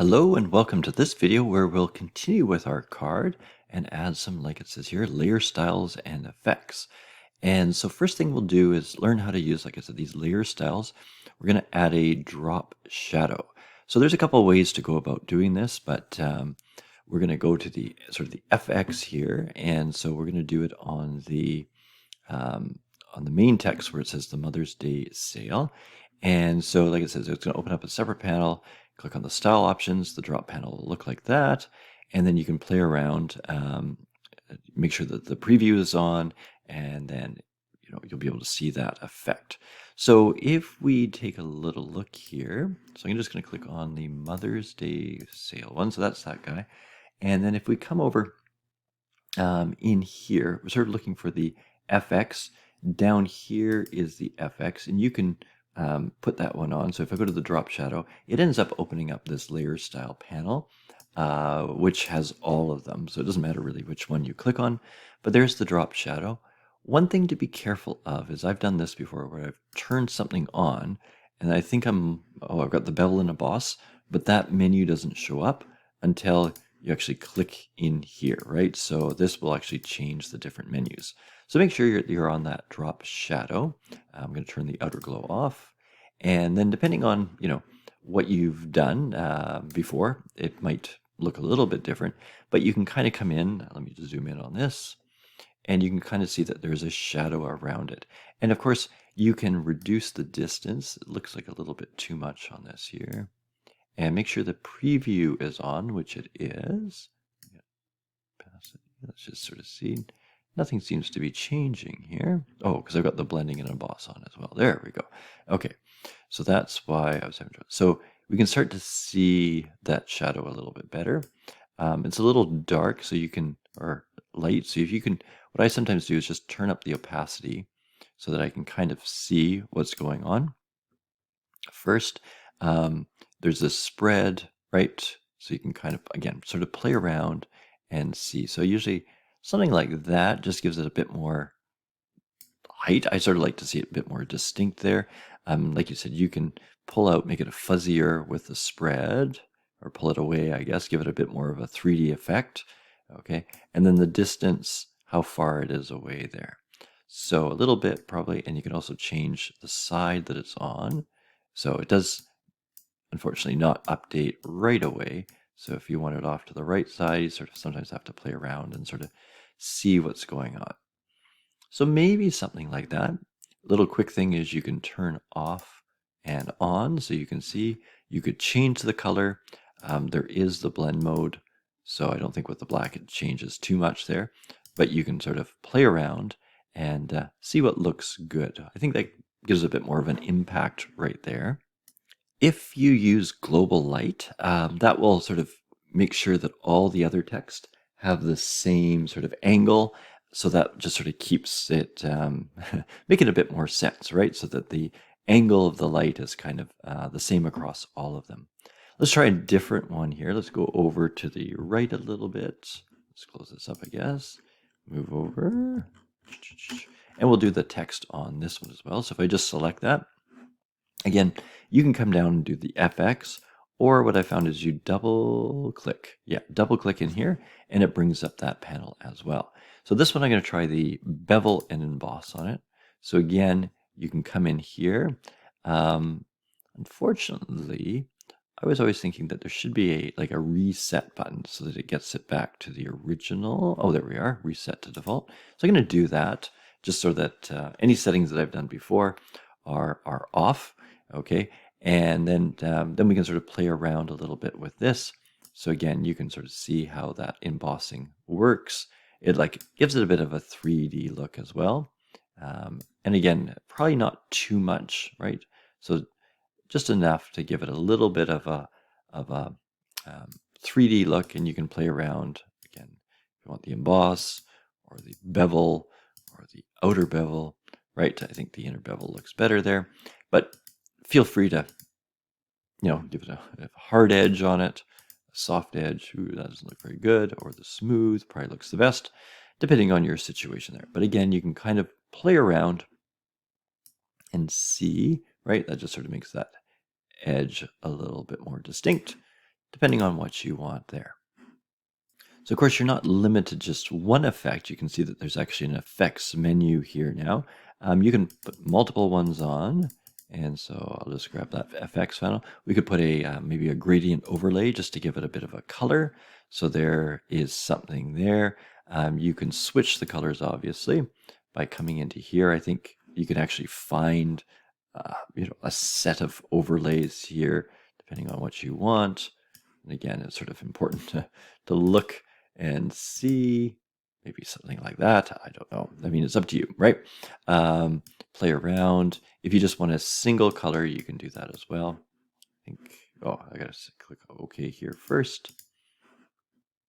Hello and welcome to this video where we'll continue with our card and add some, like it says here, layer styles and effects. And so first thing we'll do is learn how to use, like I said, these layer styles. We're going to add a drop shadow. So there's a couple of ways to go about doing this, but we're going to go to the sort of the FX here. And so we're going to do it um, on the main text where it says the Mother's Day sale. And so, like it says, it's going to open up a separate panel. Click on the style options. The drop panel will look like that. And then you can play around, make sure that the preview is on, and then you'll be able to see that effect. So if we take a little look here, so I'm just going to click on the Mother's Day sale one. So that's that guy. And then if we come over in here, we're sort of looking for the FX. Down here is the FX, and you can put that one on. So if I go to the drop shadow, it ends up opening up this layer style panel, which has all of them. So it doesn't matter really which one you click on, but there's the drop shadow. One thing to be careful of is I've done this before where I've turned something on and I think I've got the bevel and emboss, but that menu doesn't show up until you actually click in here, right? So this will actually change the different menus. So make sure you're on that drop shadow. I'm going to turn the outer glow off. And then depending on, what you've done before, it might look a little bit different, but you can kind of come in. Let me just zoom in on this. And you can kind of see that there's a shadow around it. And of course, you can reduce the distance. It looks like a little bit too much on this here. And make sure the preview is on, which it is. Let's just sort of see. Nothing seems to be changing here. Oh, because I've got the blending and emboss on as well. There we go. Okay, so that's why I was having trouble. So we can start to see that shadow a little bit better. It's a little dark, so you can, or light. So if you can, what I sometimes do is just turn up the opacity so that I can kind of see what's going on. First, there's this spread, right? So you can kind of, again, sort of play around and see. So usually something like that just gives it a bit more height. I sort of like to see it a bit more distinct there. Like you said, you can pull out, make it fuzzier with the spread, or pull it away, I guess, give it a bit more of a 3D effect. Okay, and then the distance, how far it is away there. So a little bit probably, and you can also change the side that it's on. So it does, unfortunately, not update right away. So if you want it off to the right side, you sort of sometimes have to play around and sort of see what's going on. So maybe something like that. A little quick thing is you can turn off and on so you can see. You could change the color. There is the blend mode, so I don't think with the black it changes too much there, but you can sort of play around and see what looks good. I think that gives a bit more of an impact right there. If you use global light, that will sort of make sure that all the other text have the same sort of angle, so that just sort of keeps it, make it a bit more sense, right? So that the angle of the light is kind of the same across all of them. Let's try a different one here. Let's go over to the right a little bit. Let's close this up, I guess. Move over. And we'll do the text on this one as well. So if I just select that, again, you can come down and do the FX, or what I found is you double click. Yeah, double click in here, and it brings up that panel as well. So this one I'm going to try the bevel and emboss on it. So again, you can come in here. Unfortunately, I was always thinking that there should be a reset button so that it gets it back to the original. Oh, there we are, reset to default. So I'm going to do that just so that any settings that I've done before are off. Okay, and then we can sort of play around a little bit with this. So again, you can sort of see how that embossing works. It gives it a bit of a 3D look as well. And again, probably not too much, right? So just enough to give it a little bit of a 3D look, and you can play around. Again, if you want the emboss or the bevel or the outer bevel, right? I think the inner bevel looks better there, but feel free to, give it a hard edge on it, a soft edge. Ooh, that doesn't look very good. Or the smooth probably looks the best, depending on your situation there. But again, you can kind of play around and see, right? That just sort of makes that edge a little bit more distinct. depending on what you want there. So of course you're not limited to just one effect. You can see that there's actually an effects menu here now. You can put multiple ones on, and so I'll just grab that effects panel. We could put a maybe a gradient overlay just to give it a bit of a color. So there is something there. You can switch the colors obviously by coming into here. I think you can actually find a set of overlays here depending on what you want. And again, it's sort of important to look and see, maybe something like that. I don't know. I mean, it's up to you, right? Play around. If you just want a single color, you can do that as well. I think, I got to click OK here first.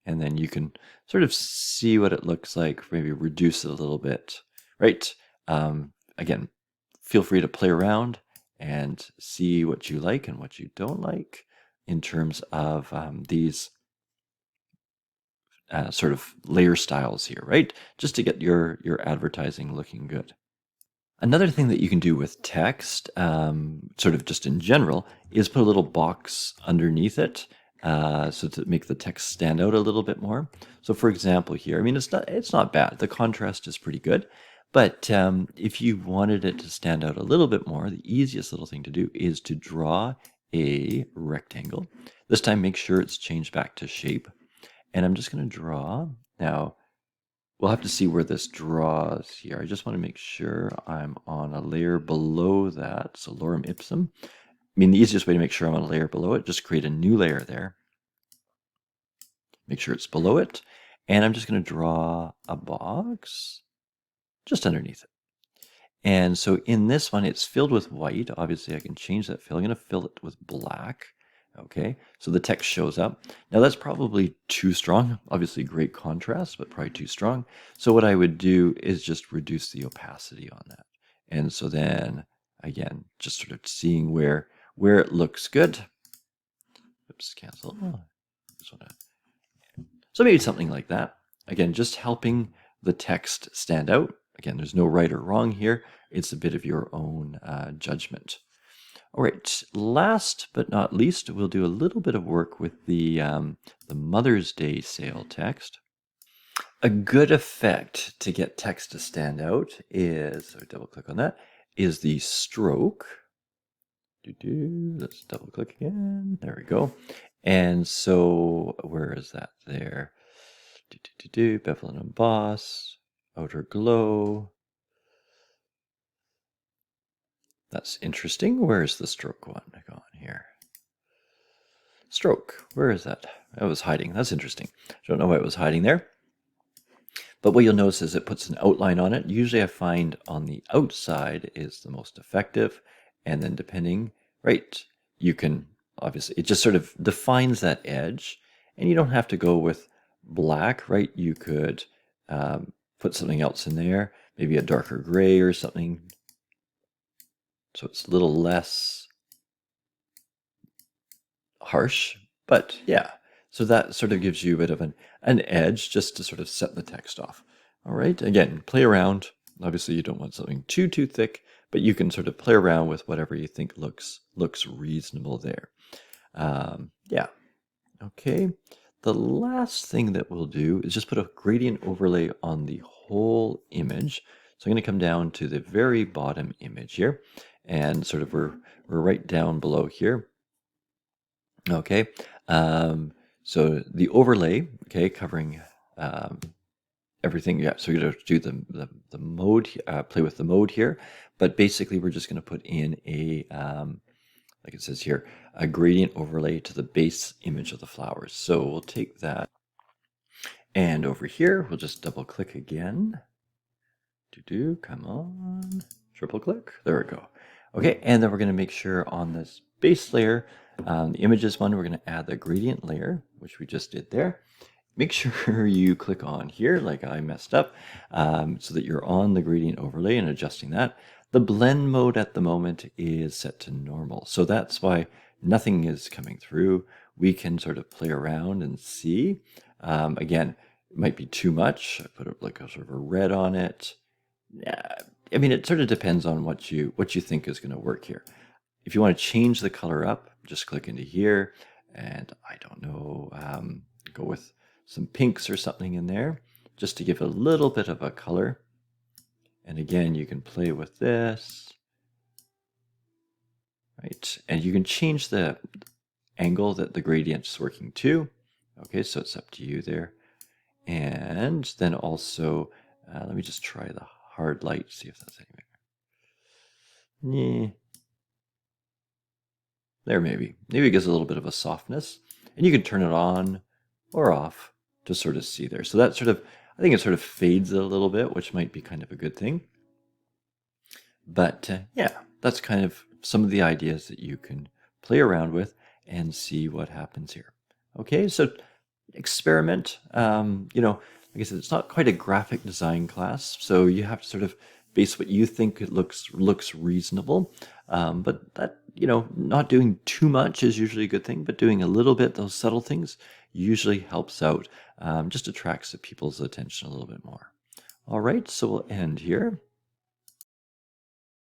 And then you can sort of see what it looks like, maybe reduce it a little bit, right? Again, feel free to play around and see what you like and what you don't like in terms of these sort of layer styles here, right? Just to get your advertising looking good. Another thing that you can do with text, sort of just in general, is put a little box underneath it, so to make the text stand out a little bit more. So for example here, I mean, it's not bad. The contrast is pretty good. But if you wanted it to stand out a little bit more, the easiest little thing to do is to draw a rectangle. This time make sure it's changed back to shape. And I'm just going to draw. Now, we'll have to see where this draws here. I just want to make sure I'm on a layer below that. So lorem ipsum. I mean, the easiest way to make sure I'm on a layer below it, just create a new layer there. Make sure it's below it. And I'm just going to draw a box just underneath it. And so in this one, it's filled with white. Obviously, I can change that fill. I'm going to fill it with black. Okay, so the text shows up. Now that's probably too strong. Obviously great contrast, but probably too strong. So what I would do is just reduce the opacity on that. And so then, again, just sort of seeing where it looks good. Oops, cancel. So maybe something like that. Again, just helping the text stand out. Again, there's no right or wrong here. It's a bit of your own judgment. All right, last but not least, we'll do a little bit of work with the Mother's Day sale text. A good effect to get text to stand out is, so double click on that, is the stroke. Let's double click again. There we go. And so where is that there? Bevel and emboss, outer glow. That's interesting. Where's the stroke one gone here? Stroke. Where is that? It was hiding. That's interesting. I don't know why it was hiding there. But what you'll notice is it puts an outline on it. Usually I find on the outside is the most effective. And then depending, right, you can obviously, it just sort of defines that edge. And you don't have to go with black, right? You could put something else in there, maybe a darker gray or something. So it's a little less harsh, but yeah. So that sort of gives you a bit of an edge just to sort of set the text off. All right, again, play around. Obviously you don't want something too thick, but you can sort of play around with whatever you think looks reasonable there. Yeah, okay. The last thing that we'll do is just put a gradient overlay on the whole image. So I'm going to come down to the very bottom image here, and sort of we're right down below here. Okay, so the overlay, okay, covering everything. Yeah, so you're going to do the mode, play with the mode here, but basically we're just going to put in a like it says here, a gradient overlay to the base image of the flowers. So we'll take that, and over here we'll just double click again. Come on, triple click. There we go. Okay, and then we're going to make sure on this base layer, the images one, we're going to add the gradient layer, which we just did there. Make sure you click on here, like I messed up, so that you're on the gradient overlay and adjusting that. The blend mode at the moment is set to normal, so that's why nothing is coming through. We can sort of play around and see. Again, it might be too much. I put like a sort of a red on it. I mean, it sort of depends on what you think is going to work here. If you want to change the color up, just click into here. And I don't know, go with some pinks or something in there just to give a little bit of a color. And again, you can play with this, right? And you can change the angle that the gradient's working to. Okay, so it's up to you there. And then also, let me just try the hard light, see if that's any better. Yeah. There, maybe it gives a little bit of a softness. And you can turn it on or off to sort of see there. So that sort of, I think it sort of fades a little bit, which might be kind of a good thing. But yeah, that's kind of some of the ideas that you can play around with and see what happens here. Okay, so experiment. Like I said, it's not quite a graphic design class, so you have to sort of base what you think it looks reasonable. But that, not doing too much is usually a good thing, but doing a little bit, those subtle things, usually helps out, just attracts the people's attention a little bit more. All right, so we'll end here.